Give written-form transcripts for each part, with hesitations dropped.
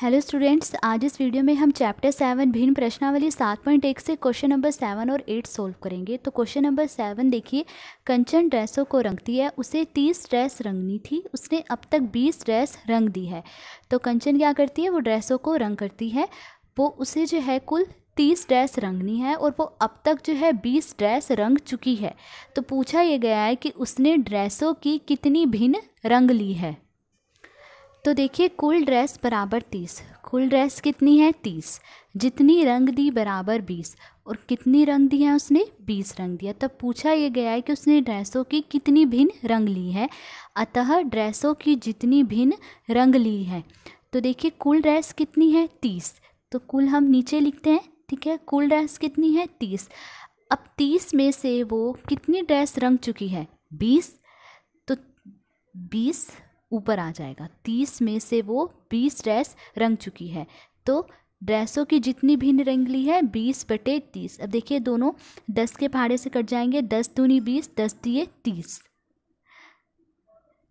Hello students, आज इस video में हम चैप्टर 7 भिन्न प्रश्नावली 7.1 से क्वेश्चन नंबर 7 और 8 सोल्व करेंगे। तो क्वेश्चन नंबर 7 देखिए, कंचन ड्रेसों को रंगती है, उसे 30 ड्रेस रंगनी थी, उसने अब तक 20 ड्रेस रंग दी है। तो कंचन क्या करती है, वो ड्रेसों को रंग करती है, वो उसे जो है कुल 30 ड्रेस रंगनी है और वो अब तक जो है 20 ड्रेस रंग चुकी है। तो पूछा ये गया है कि उसने ड्रेसों की कितनी भिन्न रंग ली है। तो देखिए, कुल ड्रेस बराबर 30, कुल ड्रेस कितनी है 30, जितनी रंग दी बराबर 20 और कितनी रंग दी है उसने 20 रंग दिया। तब पूछा ये गया है कि उसने ड्रेसों की कितनी भिन्न रंग ली है, अतः ड्रेसों की जितनी भिन्न रंग ली है। तो देखिए, कुल ड्रेस कितनी है 30, तो कुल हम नीचे लिखते हैं, ठीक है। कुल ड्रेस कितनी है 30, अब 30 में से वो कितनी ड्रेस रंग चुकी है 20, तो 20 ऊपर आ जाएगा, 30 में से वो 20 ड्रेस रंग चुकी है। तो ड्रेसों की जितनी भिन्न रंग ली है 20/30। अब देखिए, दोनों 10 के पहाड़े से कट जाएंगे, 10 दूनी 20, 10 दिए 30,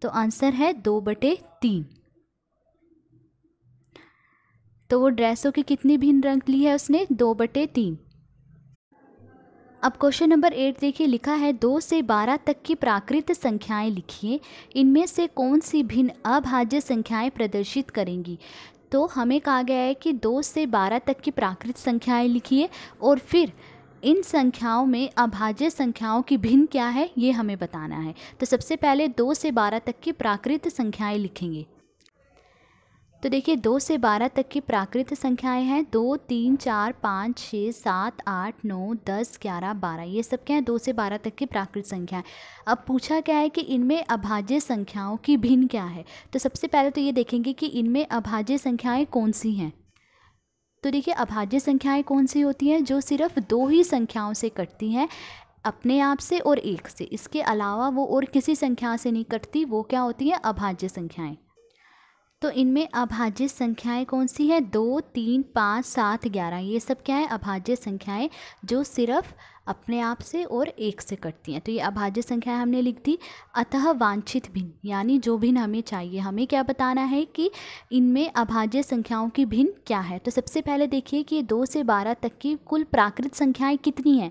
तो आंसर है 2/3। तो वो ड्रेसों की कितनी भिन्न रंग ली है उसने 2/3। अब क्वेश्चन नंबर 8 देखिए, लिखा है 2 से 12 तक की प्राकृत संख्याएं लिखिए, इनमें से कौन सी भिन्न अभाज्य संख्याएं प्रदर्शित करेंगी। तो हमें कहा गया है कि 2 से 12 तक की प्राकृत संख्याएं लिखिए और फिर इन संख्याओं में अभाज्य संख्याओं की भिन्न क्या है ये हमें बताना है। तो सबसे पहले 2 से 12 तक की प्राकृत संख्याएं लिखेंगे। तो देखिए, 2 से 12 तक की प्राकृत संख्याएं हैं 2, 3, 4, 5, 6, 7, 8, 9, 10, 11, 12। ये सब क्या है 2 से 12 तक की प्राकृत संख्याएं। अब पूछा क्या है कि इनमें अभाज्य संख्याओं की भिन्न क्या है। तो सबसे पहले तो ये देखेंगे कि इनमें अभाज्य संख्याएं कौन सी हैं। तो देखिए, अभाज्य संख्याएं कौन सी होती हैं, जो सिर्फ 2 ही संख्याओं से कटती हैं, अपने आप से और 1 से, इसके अलावा वो और किसी संख्या से नहीं कटती, वो क्या होती हैं अभाज्य संख्याएं। तो इनमें अभाज्य संख्याएं कौन सी है 2, 3, 5, 7, 11। ये सब क्या है अभाज्य संख्याएं जो सिर्फ अपने आप से और 1 से कटती हैं। तो ये अभाज्य संख्याएं हमने लिख दी। अतः वांछित भिन्न, यानी जो भिन्न हमें चाहिए, हमें क्या बताना है कि इनमें अभाज्य संख्याओं की भिन्न क्या है। तो सबसे पहले देखिए कि 2 से 12 तक की कुल प्राकृत संख्याएं कितनी हैं।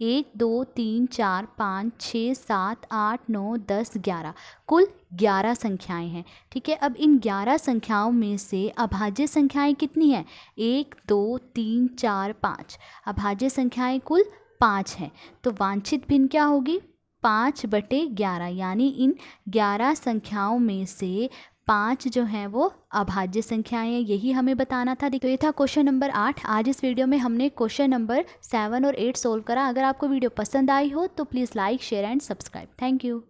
1, 2, 3, 4, 5, 6, 7, 8, 9, 10, 11, कुल 11 संख्याएं हैं, ठीक है। अब इन 11 संख्याओं में से अभाज्य संख्याएं कितनी हैं 1, 2, 3, 4, 5। अभाज्य संख्याएं कुल 5 हैं। तो वांछित भिन्न क्या होगी 5/11, यानी इन 11 संख्याओं में से 5 जो हैं वो अभाज्य संख्याएं हैं, यही हमें बताना था। तो ये था क्वेश्चन नंबर 8। आज इस वीडियो में हमने क्वेश्चन नंबर 7 और 8 सोल्व करा। अगर आपको वीडियो पसंद आई हो तो please like, share and subscribe. Thank you.